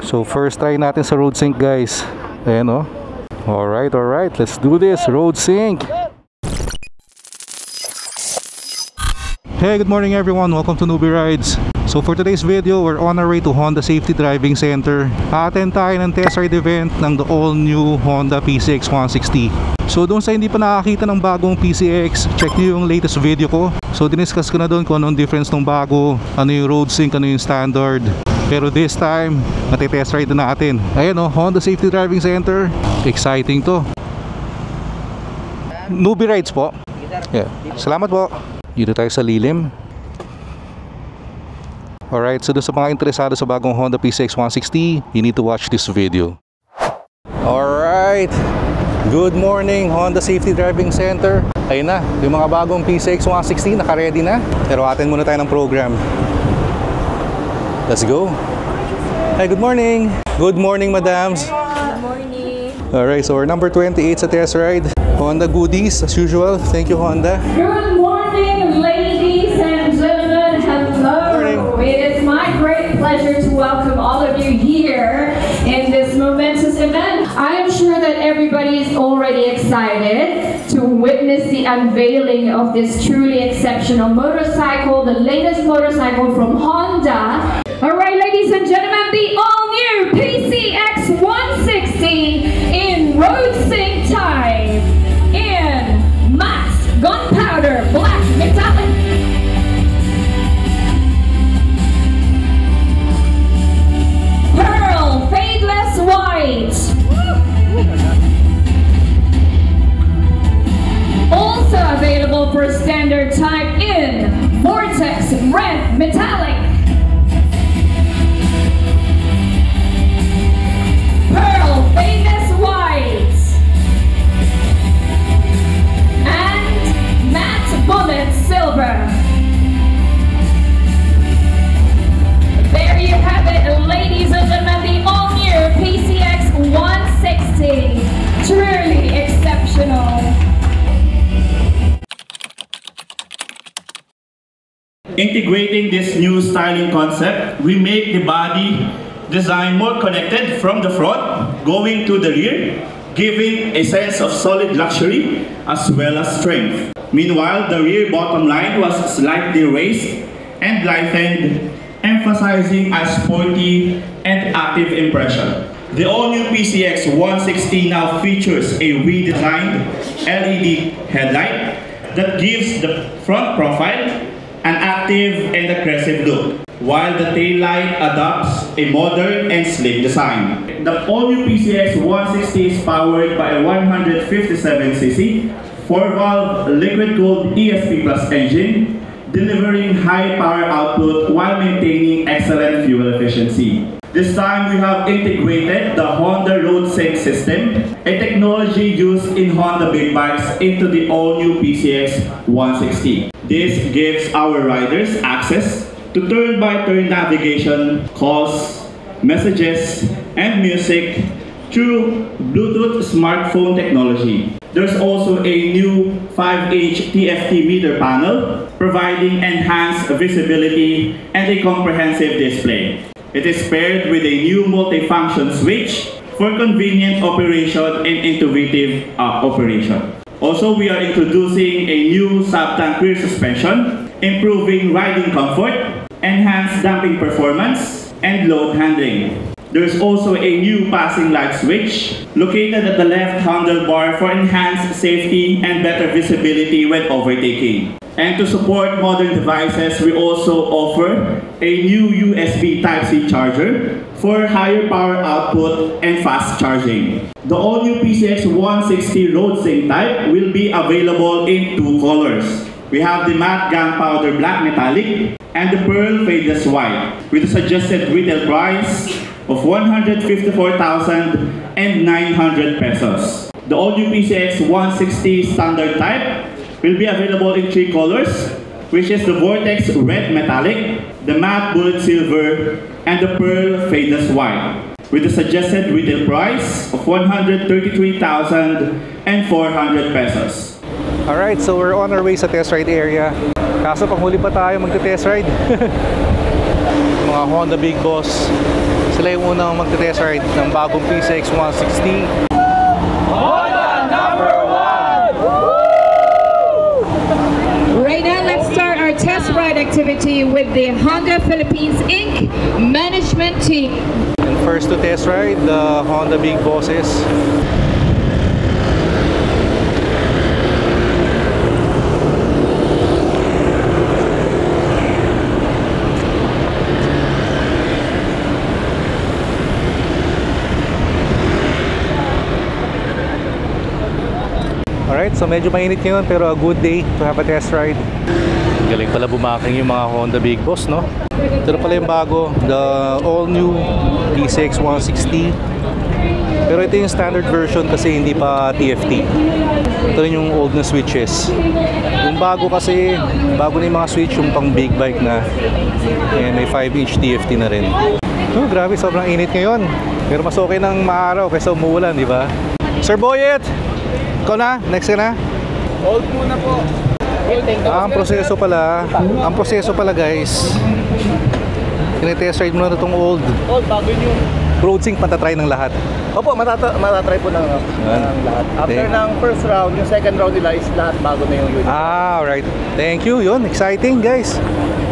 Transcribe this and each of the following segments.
So first try natin sa road sync, guys. Ayan o. Alright, let's do this. Road sync. Hey, good morning everyone. Welcome to Newbie Rides. So for today's video, we're on our way to Honda Safety Driving Center. A-attend tayo ng test ride event ng the all-new Honda PCX 160. So doon sa hindi pa nakakita ng bagong PCX, check nyo yung latest video ko. So diniscuss ko na doon kung anong difference ng bago, ano yung road sync, ano yung standard. Pero this time, natitest ride na natin. Ayan o, Honda Safety Driving Center. Exciting to. Newbie Rides po. Yeah. Salamat po. Dito tayo sa lilim. Alright, so doon sa mga interesado sa bagong Honda PCX 160, you need to watch this video. Alright, good morning Honda Safety Driving Center. Ayun na, yung mga bagong PCX 160 naka-ready na. Pero attend muna tayo ng program. Let's go. Hi, good morning. Good morning, madams. Good morning. Alright, so we're number 28 sa test ride. Honda goodies as usual. Thank you, Honda. Good morning, ladies and gentlemen. Hello. Morning. It is my great pleasure to welcome all of you here in this momentous event. I am sure that everybody is already excited to witness the unveiling of this truly exceptional motorcycle, the latest motorcycle from Honda. All right, ladies and gentlemen, the all-new PCX 160 in road sync time in matte gunpowder black metallic. Pearl fadeless white. Also available for standard type in Vortex red metallic. Pearl fadeless white. And matte bullet silver. There you have it, ladies and gentlemen, the all-new PCX 160. Truly exceptional. Integrating this new styling concept, we make the body design more connected from the front, going to the rear, giving a sense of solid luxury as well as strength. Meanwhile, the rear bottom line was slightly raised and lightened, emphasizing a sporty and active impression. The all-new PCX 160 now features a redesigned LED headlight that gives the front profile an active and aggressive look, while the taillight adopts a modern and sleek design. The all-new PCX 160 is powered by a 157cc 4-valve liquid-cooled ESP Plus engine, delivering high power output while maintaining excellent fuel efficiency. This time we have integrated the Honda Road Sync system, a technology used in Honda big bikes, into the all-new PCX 160. This gives our riders access to turn-by-turn navigation, calls, messages, and music through Bluetooth smartphone technology. There's also a new 5H TFT meter panel, providing enhanced visibility and a comprehensive display. It is paired with a new multifunction switch for convenient operation and intuitive operation. Also, we are introducing a new sub-tank rear suspension, improving riding comfort, enhanced damping performance, and load handling. There's also a new passing light switch located at the left handlebar for enhanced safety and better visibility when overtaking. And to support modern devices, we also offer a new USB Type-C charger for higher power output and fast charging. The all-new PCX 160 Road Sync type will be available in two colors. We have the matte gunpowder black metallic and the pearl fadeless white, with a suggested retail price of 154,900 pesos. The all-new PCX 160 standard type will be available in three colors, which is the Vortex red metallic, the matte bullet silver, and the pearl fadeless white, with a suggested retail price of 133,400 pesos. Alright, so we're on our way sa test ride area. Kaso panghuli pa tayo magte-test ride. Mga Honda Big Boss sa Sila yung unang magte-test ride ng bagong PCX 160. Right now, let's start our test ride activity with the Honda Philippines Inc. management team. And first to test ride, the Honda Big Bosses. Alright, so medyo mainit ngayon pero a good day to have a test ride. Galing pala bumaking yung mga Honda Big Boss, no? Ito na pala yung bago, the all new PCX 160. Pero ito yung standard version kasi hindi pa TFT. Ito rin yung old na switches. Yung bago kasi, bago na yung mga switch, yung pang big bike na. And may 5-inch TFT na rin. Oh, grabe, sobrang init ngayon. Pero mas okay nang maaraw kaysa umuulan, di ba? Sir Boyet! Ikaw na? Next ka na? Hold muna po. Ang proseso pala guys, tinetest ride muna na itong old. Hold, bago yun. Road sync matatry ng lahat. Opo, matatry po ng lahat. After ng first round, yung second round nila is lahat bago na yung unit. Alright. Thank you. Yun, exciting guys.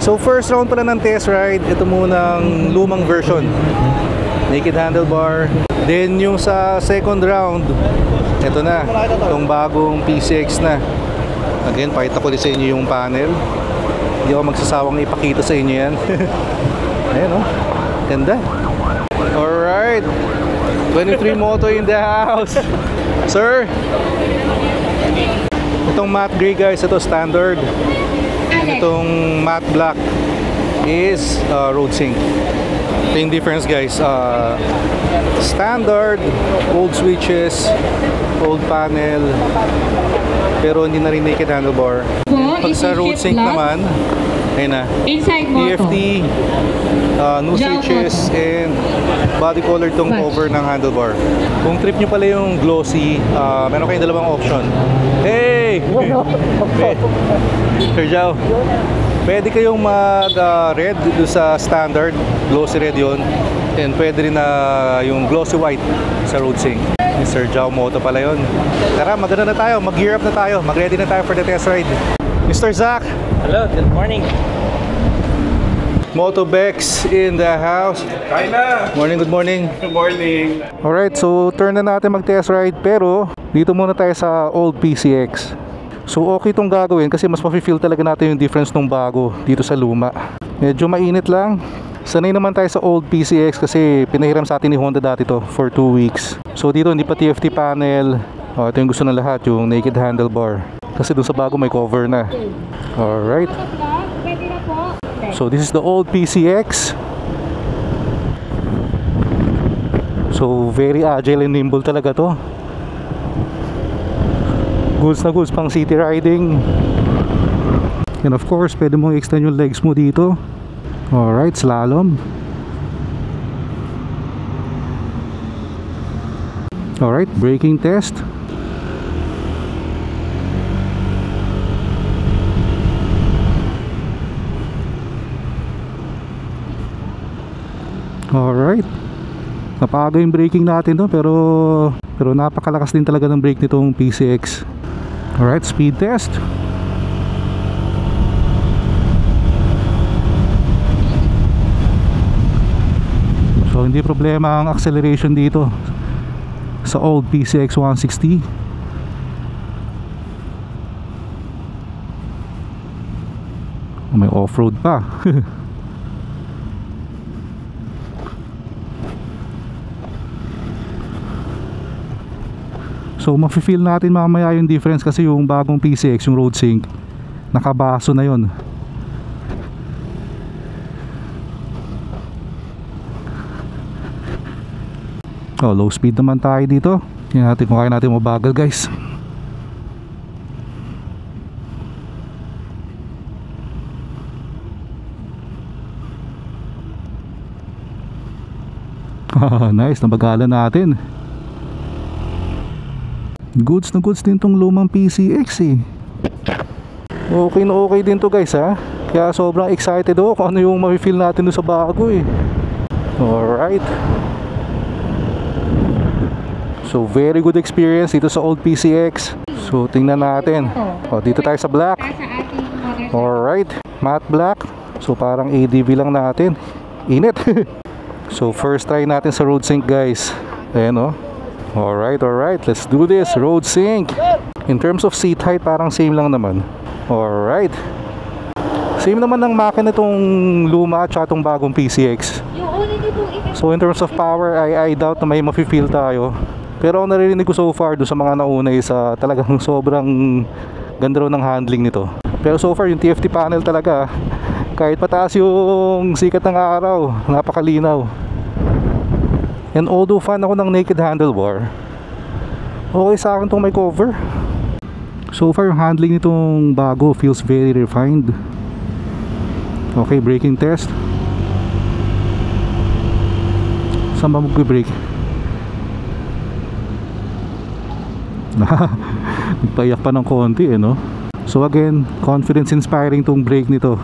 So first round pala ng test ride, ito munang lumang version. Naked handlebar. Then yung sa second round, ito na, itong bagong PCX na. Again, pakita ko din sa inyo yung panel. Hindi ako magsasawang ipakita sa inyo yan. Ayan o, ganda. Alright, 23 Moto in the house. Sir, itong matte gray guys, ito standard. And itong matte black is road sync. Ito yung difference guys, standard, old switches, old panel, pero hindi na rin naked handlebar. Pag sa road sync naman, ayun na, TFT, new switches, and body color tong cover ng handlebar. Kung trip nyo pala yung glossy, meron kayong dalawang option. Hey! Sir Jao, pwede kayong mag-red sa standard, glossy red yun. And pwede rin na yung glossy white sa road sync. Mr. Jao Moto pala yun. Tara, maganda na tayo, mag-gear up na tayo, mag-ready na tayo for the test ride. Mr. Zach! Hello, good morning. Motobex in the house. Kain na! Morning, good morning. Good morning! Alright, so turn na natin mag-test ride, pero dito muna tayo sa old PCX. So okay itong gagawin kasi mas mafe-feel talaga natin yung difference ng bago dito sa luma. Medyo mainit lang. Sanay naman tayo sa old PCX kasi pinahiram sa atin ni Honda dati to for 2 weeks. So dito hindi pa TFT panel. Ito yung gusto ng lahat, yung naked handlebar. Kasi dun sa bago may cover na. Alright. So this is the old PCX. So very agile and nimble talaga to. Goods na goods pang city riding. And of course pwede mong extend yung legs mo dito. Alright, slalom. Alright, braking test. Alright. Napaga yung braking natin doon pero napakalakas din talaga ng brake nitong PCX. Alright, speed test. So hindi problema ang acceleration dito sa old PCX 160. May off-road pa. So mafe-feel natin mamaya yung difference kasi yung bagong PCX, yung road sync, nakabaso na yon. Oh, low speed naman tayo dito. Tingnan natin kung kaya natin mabagal guys. Nice, nabagalan natin. Goods na goods din tong lumang PCX eh. Okay na okay din to guys ha. Kaya sobrang excited ako kung ano yung ma-feel natin doon sa bago eh. Alright. So very good experience dito sa old PCX. So tingnan natin. Dito tayo sa black. Alright, matte black. So parang ADV lang natin. Init. So first try natin sa road sync, guys. Ayan Alright, let's do this. Road sync. In terms of seat height, parang same lang naman. Alright. Same naman ng makina itong luma at itong bagong PCX. So in terms of power, I doubt na may mafe-feel tayo. Pero ang narinig ko so far doon sa mga nauna is talagang sobrang ganda raw ng handling nito. Pero so far yung TFT panel talaga, kahit pataas yung sikat ng araw, napakalinaw. And although fan ako ng naked handlebar, okay sa akin itong may cover. So far yung handling nitong bago feels very refined. Okay, braking test. Saan ba mag-brake? Nagpayak pa ng konti So again, confidence inspiring tong brake nito.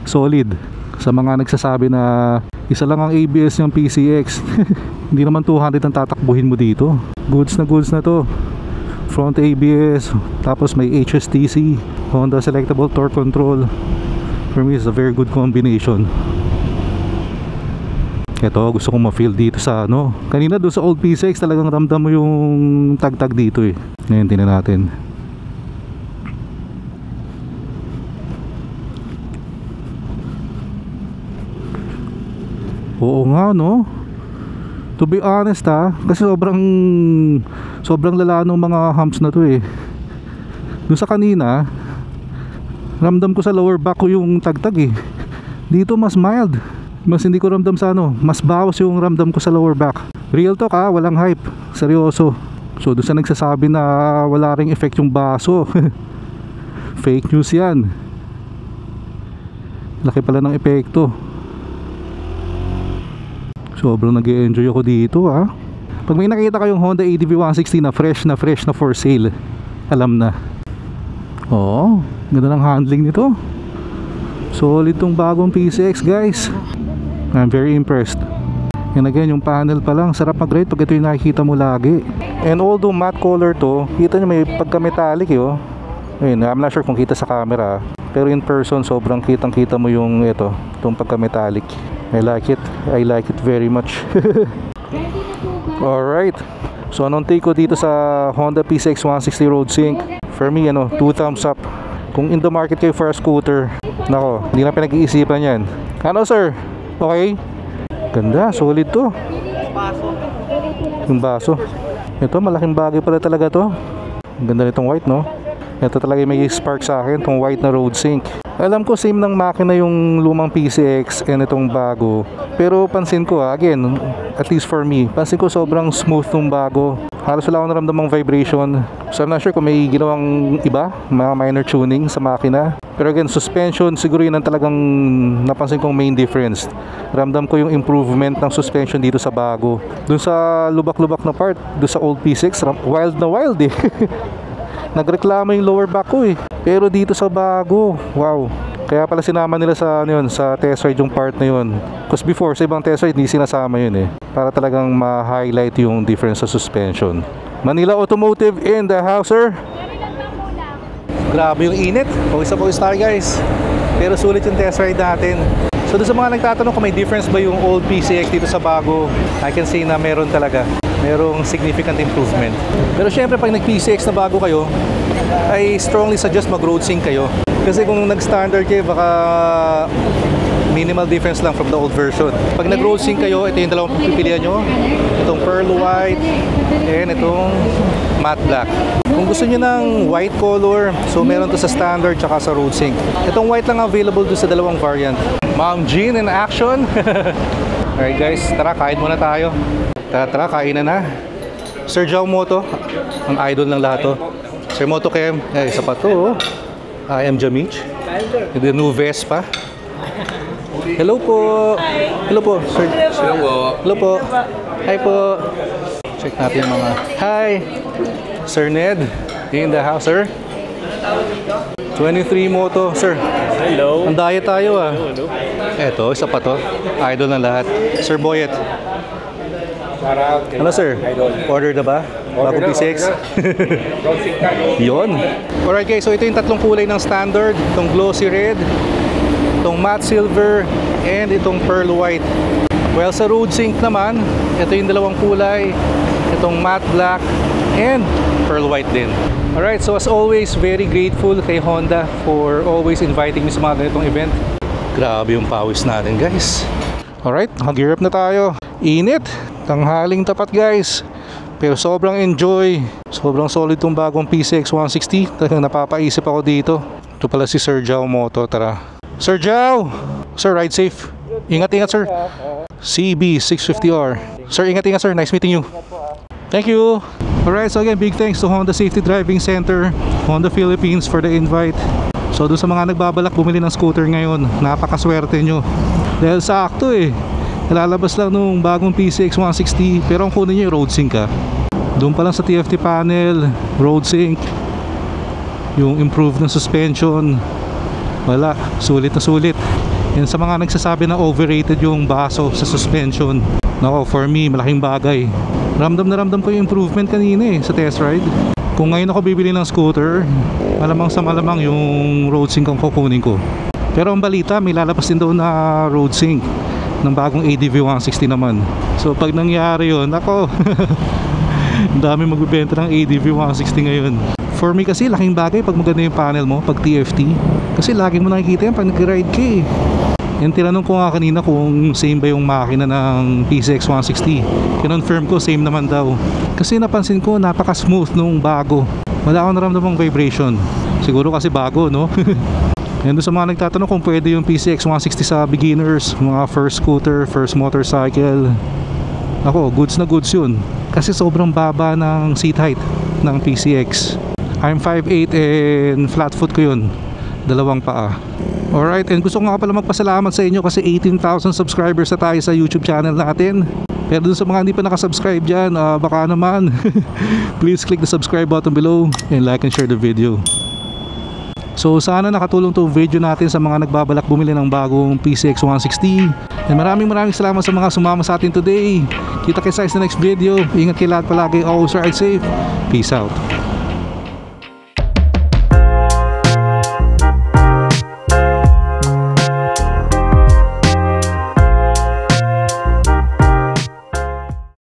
Solid. Sa mga nagsasabi na isa lang ang ABS ng PCX, hindi naman 200 ang tatakbuhin mo dito. Goods na to. Front ABS, tapos may HSTC, Honda Selectable Torque Control. For me, it's a very good combination. Ito, gusto kong ma-feel dito sa kanina doon sa old PCX, talagang ramdam mo yung tagtag dito Ngayon, tingnan natin. Oo nga To be honest kasi sobrang lala ng mga humps na to Doon sa kanina, ramdam ko sa lower back ko yung tagtag Dito mas mild. Mas hindi ko ramdam sa mas bawas yung ramdam ko sa lower back. Real talk walang hype. Seryoso. So doon sa nagsasabi na wala ring effect yung baso, fake news yan. Laki pala ng epekto. Sobrang nag-e-enjoy ako dito Pag may nakita kayong Honda ADV 160 na fresh na for sale, alam na. Ganda ng handling nito. Solid tong bagong PCX, guys. I'm very impressed. And again, yung panel pa lang, sarap mag-ride pag ito yung nakikita mo lagi. And although matte color to, kita nyo may pagka-metallic Ayun, I'm not sure kung kita sa camera, pero in person, sobrang kitang-kita mo yung itong pagka-metallic. I like it very much. Alright. So anong take ko dito sa Honda PCX 160 Road Sync? For me, 2 thumbs up. Kung in the market kayo for a scooter, nako, hindi na pinag-iisipan yan. Sir? Okay? Ganda, solid to. Yung baso. Ito, malaking bagay pala talaga to. Ganda nitong white, Ito talaga may spark sa akin, itong white na road sync. Alam ko same ng makina yung lumang PCX and itong bago. Pero pansin ko again, at least for me, pansin ko sobrang smooth tong bago. Halos wala akong naramdamang vibration. So I'm not sure kung may ginawang iba, mga minor tuning sa makina. Pero again, suspension siguro yun ang talagang napansin kong main difference. Ramdam ko yung improvement ng suspension dito sa bago. Dun sa lubak-lubak na part, dun sa old P6, wild na wild Nagreklamo yung lower back ko Pero dito sa bago, wow. Kaya pala sinama nila sa sa test ride yung part na yun. Because before sa ibang test ride hindi sinasama yun para talagang ma-highlight yung difference sa suspension. Manila Automotive in the house, sir. Grabe yung init. Pawis tayo, guys. Pero sulit yung test ride natin. So doon sa mga nagtatanong kung may difference ba yung old PCX dito sa bago, I can say na meron talaga. Merong significant improvement. Pero syempre pag nag-PCX na bago kayo, I strongly suggest mag-road sync kayo. Kasi kung nag-standard kayo, baka minimal difference lang from the old version. Pag nag-road sync kayo, ito yung dalawang pipilian nyo. Itong pearl white and itong matte black. Kung gusto nyo ng white color, so meron to sa standard tsaka sa road sync. Itong white lang available doon sa dalawang variant. Ma'am Jean in action. Alright guys, tara kain muna tayo. Tara, kainan na. Sir Jao Moto, ang idol ng lahat to. Sir Moto Kem, isa pa to. I am Jamich. The new Vespa. Hello po. Hello po, sir. Hello po. Hi po. Check natin mga. Hi. Sir Ned, in the house, sir. 23 Moto, sir. Hello. Ang daya tayo ah. Eto, isa pa to. Idol na lahat. Sir Boyet. Ano sir? Order na ba? Bago P6? Yun. Alright guys, so ito yung tatlong kulay ng standard. Itong glossy red, itong matte silver, and itong pearl white. Well, sa road sync naman, ito yung dalawang kulay. Itong matte black and pearl white din. Alright, so as always, very grateful kay Honda for always inviting me sa mga ganitong event. Grabe yung pawis natin guys. Alright, mag-gear up na tayo. Init, tanghaling tapat guys. Pero sobrang enjoy. Sobrang solid tong bagong PCX 160. Talagang napapaisip ako dito. Ito pala si Sir Jao Moto, tara. Sir Jao! Sir, ride safe. Ingat-ingat sir. CB650R. Sir, ingat-ingat sir. Nice meeting you. Thank you. Alright, so again, big thanks to Honda Safety Driving Center, Honda Philippines for the invite. So doon sa mga nagbabalak bumili ng scooter ngayon, napakaswerte nyo. Dahil sakto eh. Lalabas lang nung bagong PCX 160, pero ang kunin nyo yung road sync ka. Doon pa lang sa TFT panel, road sync, yung improved na suspension, wala, sulit na sulit. Yan sa mga nagsasabi na overrated yung baso sa suspension. Nako, for me, malaking bagay. Ramdam na ramdam ko yung improvement kanina eh, sa test ride. Kung ngayon ako bibili ng scooter, malamang sa malamang yung road sync ang kukunin ko. Pero ang balita, may lalabas din doon na road sync ng bagong ADV 160 naman. So pag nangyari yun, ako dami magbibenta ng ADV 160 ngayon. For me kasi laking bagay pag maganda yung panel mo pag TFT, kasi lagi mo nakikita yan pag nag-ride ka eh. Yung tinanong ko nga kanina kung same ba yung makina ng PCX 160, kinonfirm ko same naman daw. Kasi napansin ko napaka-smooth nung bago. Wala akong naramdamang vibration. Siguro kasi bago, no? And doon sa mga nagtatanong kung pwede yung PCX 160 sa beginners, mga first scooter, first motorcycle, ako, goods na goods yun. Kasi sobrang baba ng seat height ng PCX. I'm 5'8" and flat foot ko yun, dalawang paa. Alright, and gusto ko nga pala magpasalamat sa inyo kasi 18,000 subscribers na tayo sa YouTube channel natin. Pero dun sa mga hindi pa nakasubscribe dyan, baka naman please click the subscribe button below and like and share the video. So sana nakatulong to video natin sa mga nagbabalak bumili ng bagong PCX 160. And maraming salamat sa mga sumama sa atin today. Kita kayo sa next video. Ingat kayo lahat palagi. Always ride safe. Peace out.